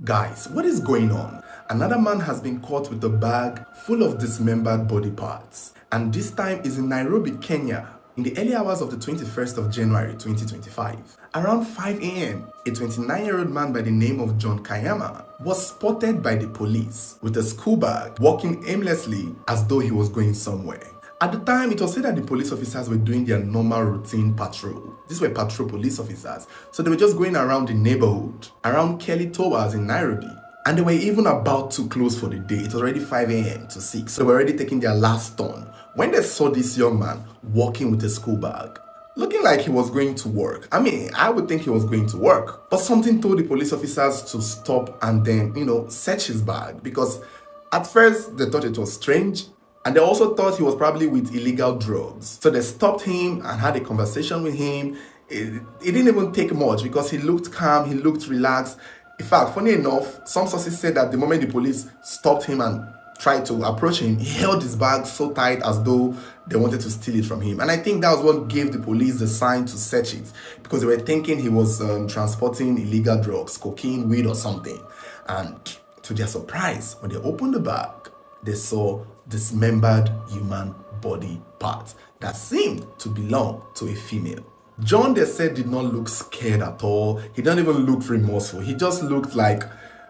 Guys, what is going on? Another man has been caught with a bag full of dismembered body parts, and this time is in Nairobi, Kenya, in the early hours of the 21st of January 2025. Around 5 a.m., a 29-year-old man by the name of John Kayama was spotted by the police with a school bag walking aimlessly as though he was going somewhere. At the time, it was said that the police officers were doing their normal routine patrol. These were patrol police officers. So they were just going around the neighborhood, around Kelly Towers in Nairobi. And they were even about to close for the day. It was already 5 a.m. to 6. So they were already taking their last turn when they saw this young man walking with a school bag, looking like he was going to work. I would think he was going to work. But something told the police officers to stop and then, search his bag. Because at first, they thought it was strange. And they also thought he was probably with illegal drugs. So they stopped him and had a conversation with him. It didn't even take much because he looked calm, he looked relaxed. In fact, funny enough, some sources said that the moment the police stopped him and tried to approach him, he held his bag so tight as though they wanted to steal it from him. And I think that was what gave the police the sign to search it, because they were thinking he was transporting illegal drugs, cocaine, weed or something. And to their surprise, when they opened the bag, they saw dismembered human body parts that seemed to belong to a female. John, they said, did not look scared at all. He didn't even look remorseful. He just looked like,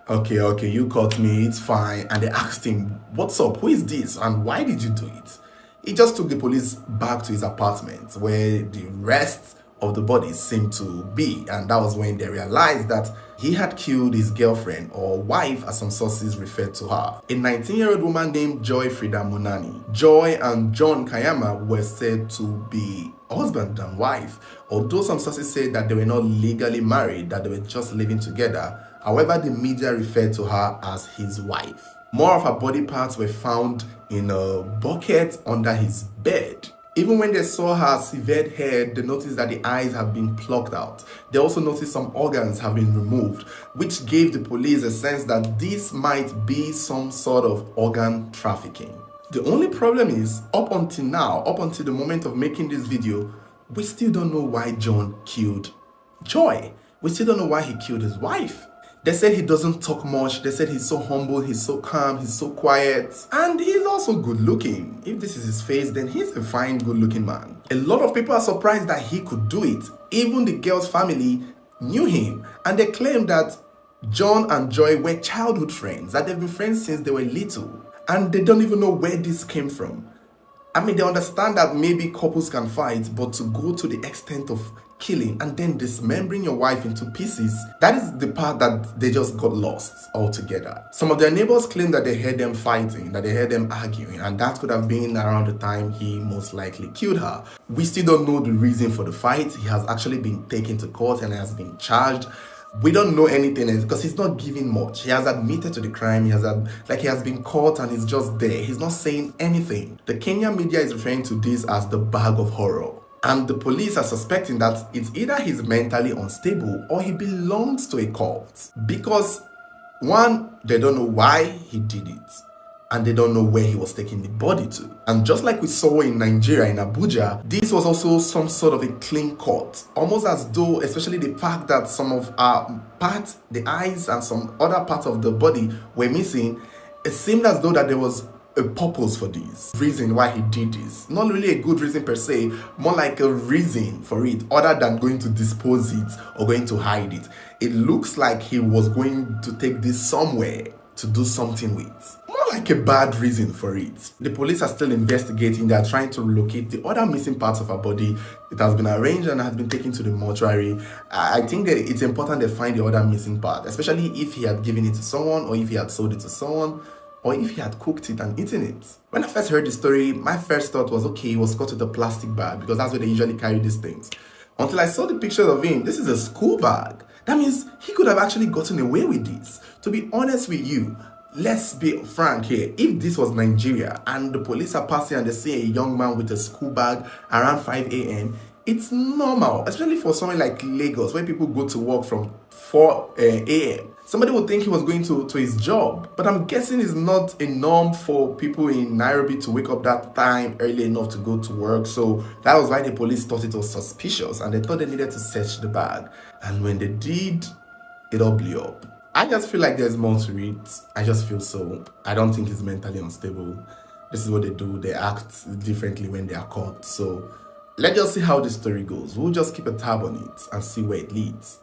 okay, you caught me, it's fine. And they asked him, what's up, who is this, and why did you do it? He just took the police back to his apartment where the rest of the bodies seemed to be, and that was when they realized that he had killed his girlfriend, or wife as some sources referred to her, a 19-year-old woman named Joy Frida Munani. Joy and John Kayama were said to be husband and wife, although some sources said that they were not legally married, that they were just living together. However, the media referred to her as his wife. More of her body parts were found in a bucket under his bed. Even when they saw her severed head, they noticed that the eyes have been plucked out. They also noticed some organs have been removed, which gave the police a sense that this might be some sort of organ trafficking. The only problem is, up until now, up until the moment of making this video, we still don't know why John killed Joy. We still don't know why he killed his wife. They said he doesn't talk much. They said he's so humble, he's so calm, he's so quiet. And he's also good looking. If this is his face, then he's a fine, good looking man. A lot of people are surprised that he could do it. Even the girl's family knew him. And they claimed that John and Joy were childhood friends, that they've been friends since they were little. And they don't even know where this came from. They understand that maybe couples can fight, but to go to the extent of killing and then dismembering your wife into pieces, that is the part that they just got lost altogether. Some of their neighbors claim that they heard them fighting, that they heard them arguing, and that could have been around the time he most likely killed her. We still don't know the reason for the fight. He has actually been taken to court and has been charged. We don't know anything else because he's not giving much. He has admitted to the crime. He has been caught and he's just there. He's not saying anything. The Kenyan media is referring to this as the bag of horror. And the police are suspecting that it's either he's mentally unstable or he belongs to a cult. Because, one, they don't know why he did it. And they don't know where he was taking the body to. And just like we saw in Nigeria, in Abuja, this was also some sort of a clean cut. Almost as though, especially the fact that some of our parts, the eyes and some other parts of the body were missing, it seemed as though that there was a purpose for this, reason why he did this. Not really a good reason per se, more like a reason for it, other than going to dispose it or going to hide it. It looks like he was going to take this somewhere to do something with. More like a bad reason for it. The police are still investigating. They are trying to locate the other missing parts of her body. It has been arranged and has been taken to the mortuary. I think that it's important they find the other missing part, especially if he had given it to someone, or if he had sold it to someone, or if he had cooked it and eaten it. When I first heard the story, my first thought was, okay, he was caught with a plastic bag because that's where they usually carry these things. Until I saw the pictures of him. This is a school bag. That means he could have actually gotten away with this. To be honest with you, let's be frank here. If this was Nigeria and the police are passing and they see a young man with a school bag around 5 a.m., it's normal, especially for somewhere like Lagos where people go to work from 4 a.m. Somebody would think he was going to his job, but I'm guessing it's not a norm for people in Nairobi to wake up that time early enough to go to work. So that was why the police thought it was suspicious and they thought they needed to search the bag. And when they did, it all blew up. I just feel like there's more to it. I just feel so. I don't think he's mentally unstable. This is what they do. They act differently when they are caught. So let's just see how the story goes. We'll just keep a tab on it and see where it leads.